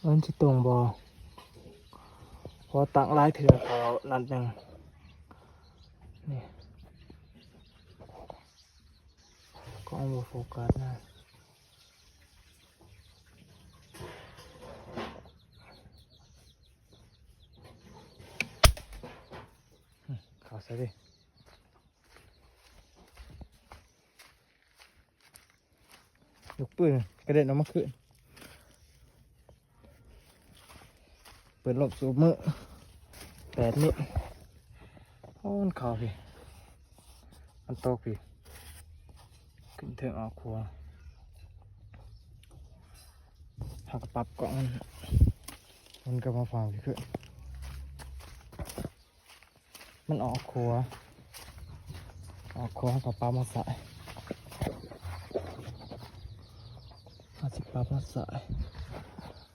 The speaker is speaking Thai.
มันจะตรงบอพอตั้งลายเถื่อเขานัดหนึ่งนี่ก็เอามาโฟกัสนะเขาซะดิยกปืนกระเด็นออกมาขึ้นเปิดหลบสูบมือ8 เมตรโอ้มันเขาพี่มันตกพี่ขึ้นเถิงออกครัวหักปรับกล่องมันก็มาฟังพี่ขึ้นมันออกครัวกับปลามาใส่อาจจะปลามาใส่